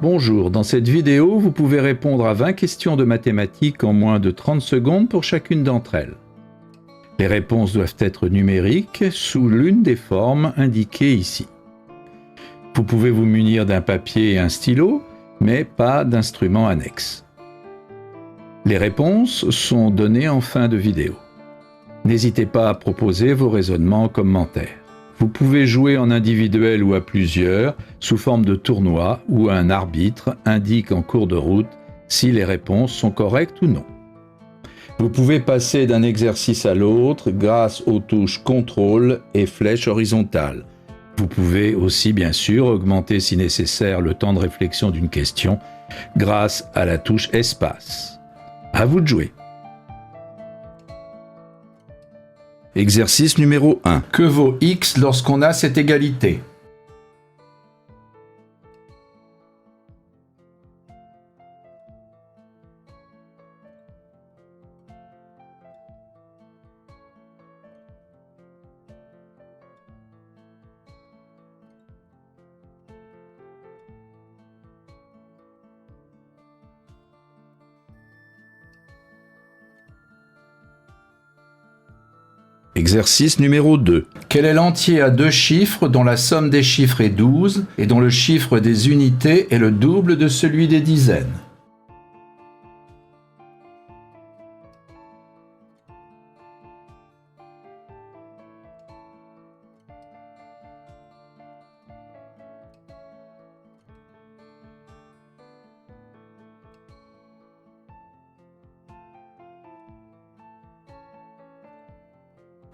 Bonjour, dans cette vidéo, vous pouvez répondre à 20 questions de mathématiques en moins de 30 secondes pour chacune d'entre elles. Les réponses doivent être numériques sous l'une des formes indiquées ici. Vous pouvez vous munir d'un papier et un stylo, mais pas d'instrument annexe. Les réponses sont données en fin de vidéo. N'hésitez pas à proposer vos raisonnements en commentaire. Vous pouvez jouer en individuel ou à plusieurs, sous forme de tournoi, où un arbitre indique en cours de route si les réponses sont correctes ou non. Vous pouvez passer d'un exercice à l'autre grâce aux touches contrôle et flèche horizontale. Vous pouvez aussi bien sûr augmenter si nécessaire le temps de réflexion d'une question grâce à la touche espace. À vous de jouer. Exercice numéro 1. Que vaut x lorsqu'on a cette égalité? Exercice numéro 2. Quel est l'entier à deux chiffres dont la somme des chiffres est 12 et dont le chiffre des unités est le double de celui des dizaines?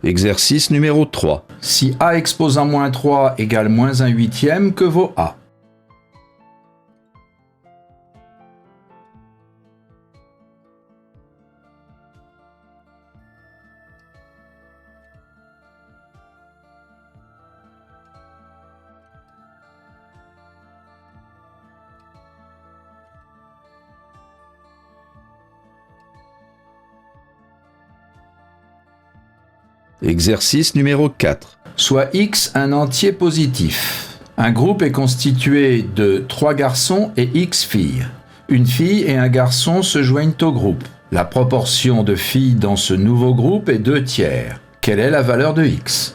Exercice numéro 3. Si a exposant moins 3 égale moins 1 huitième, que vaut a? Exercice numéro 4. Soit x un entier positif. Un groupe est constitué de 3 garçons et x filles. Une fille et un garçon se joignent au groupe. La proportion de filles dans ce nouveau groupe est 2/3. Quelle est la valeur de x?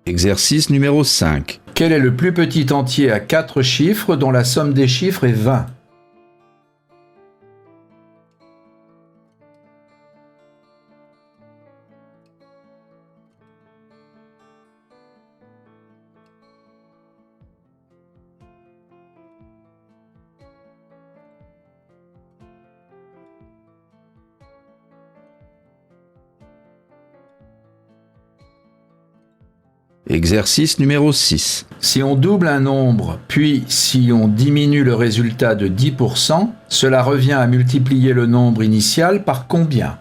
Exercice numéro 5. Quel est le plus petit entier à 4 chiffres dont la somme des chiffres est 20? Exercice numéro 6. Si on double un nombre, puis si on diminue le résultat de 10%, cela revient à multiplier le nombre initial par combien?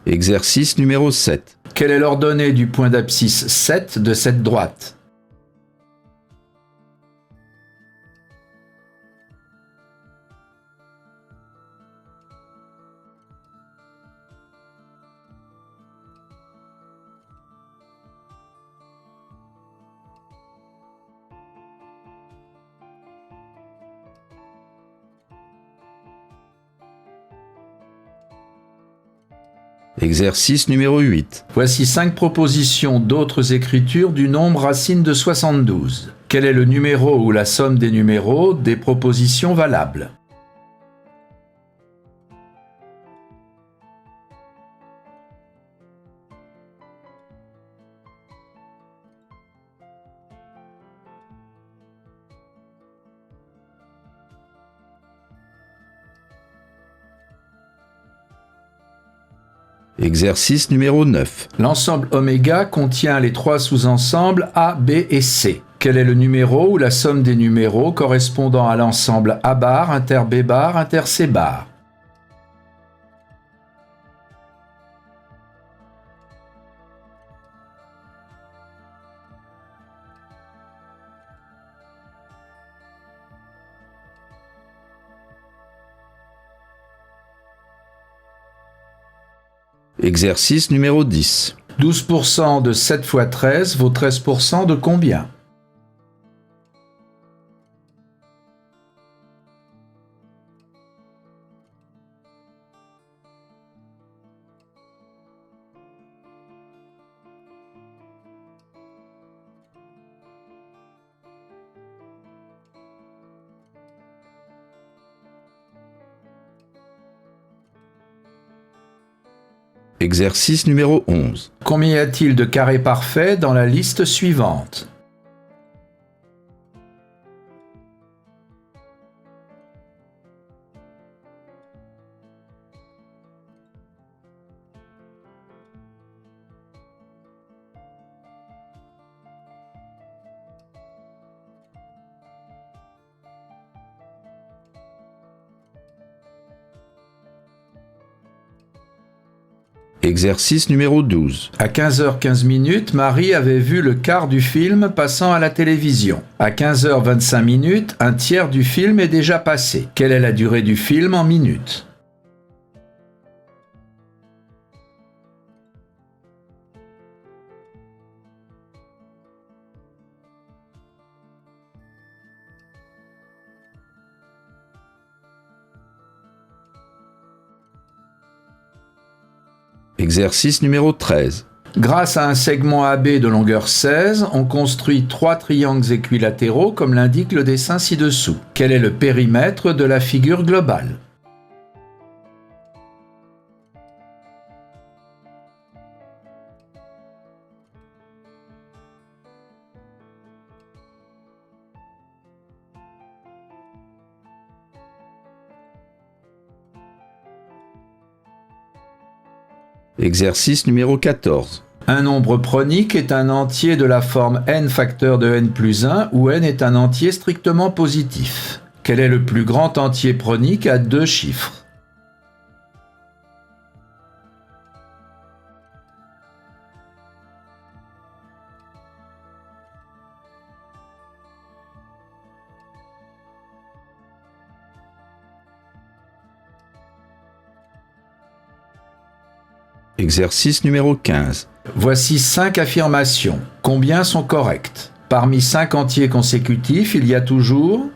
Exercice numéro 7. Quelle est l'ordonnée du point d'abscisse 7 de cette droite? Exercice numéro 8. Voici 5 propositions d'autres écritures du nombre racine de 72. Quel est le numéro ou la somme des numéros des propositions valables? Exercice numéro 9. L'ensemble oméga contient les 3 sous-ensembles A, B et C. Quel est le numéro ou la somme des numéros correspondant à l'ensemble A bar, inter B bar, inter C bar? Exercice numéro 10. 12% de 7 fois 13 vaut 13% de combien? Exercice numéro 11. Combien y a-t-il de carrés parfaits dans la liste suivante? Exercice numéro 12. À 15h15, Marie avait vu le quart du film passant à la télévision. À 15h25, un tiers du film est déjà passé. Quelle est la durée du film en minutes? Exercice numéro 13. Grâce à un segment AB de longueur 16, on construit 3 triangles équilatéraux comme l'indique le dessin ci-dessous. Quel est le périmètre de la figure globale? Exercice numéro 14. Un nombre pronique est un entier de la forme n facteur de n plus 1 où n est un entier strictement positif. Quel est le plus grand entier pronique à 2 chiffres? Exercice numéro 15. Voici 5 affirmations. Combien sont correctes? Parmi 5 entiers consécutifs, il y a toujours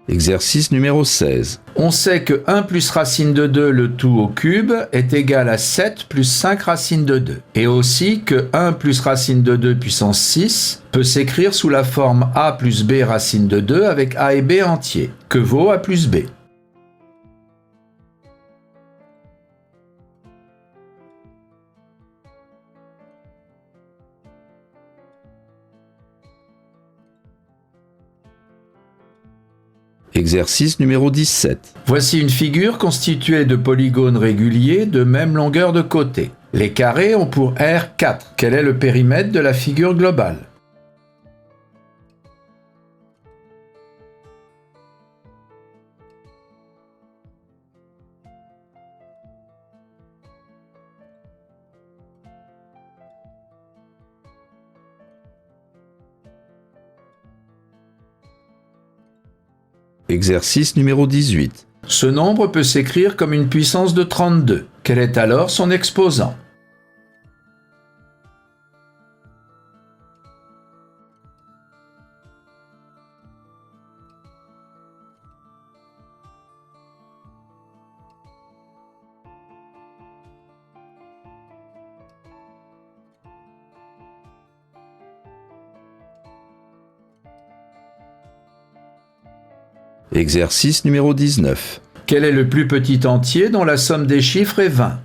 Exercice numéro 16. On sait que 1 plus racine de 2 le tout au cube est égal à 7 plus 5 racines de 2. Et aussi que 1 plus racine de 2 puissance 6 peut s'écrire sous la forme a plus b racine de 2 avec a et b entiers, que vaut a plus b. Exercice numéro 17. Voici une figure constituée de polygones réguliers de même longueur de côté. Les carrés ont pour R 4. Quel est le périmètre de la figure globale? Exercice numéro 18. Ce nombre peut s'écrire comme une puissance de 32. Quel est alors son exposant? Exercice numéro 19. Quel est le plus petit entier dont la somme des chiffres est 20?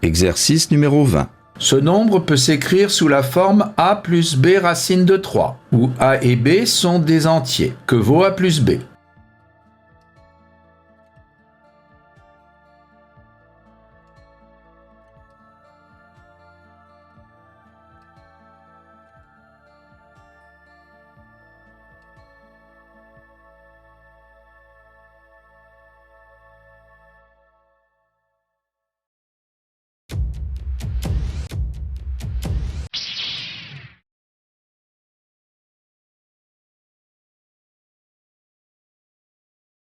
Exercice numéro 20. Ce nombre peut s'écrire sous la forme a plus b racine de 3, où a et b sont des entiers. Que vaut a plus b?